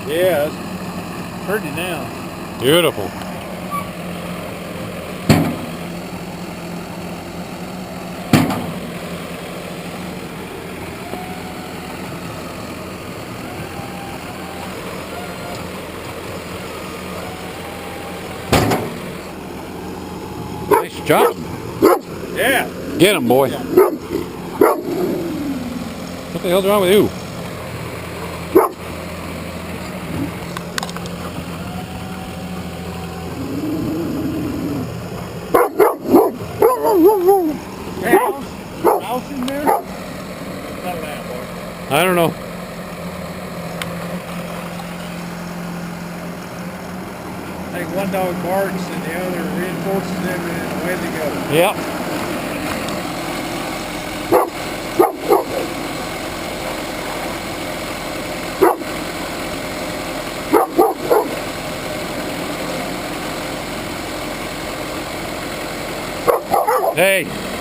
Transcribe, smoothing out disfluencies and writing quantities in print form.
Yeah, it's pretty now. Beautiful. Nice job. Yeah. Get him, boy. What the hell's wrong with you? Mouse in there? Not that boy. I don't know. I think one dog barks and the other reinforces them and away they go. Yep. Hey.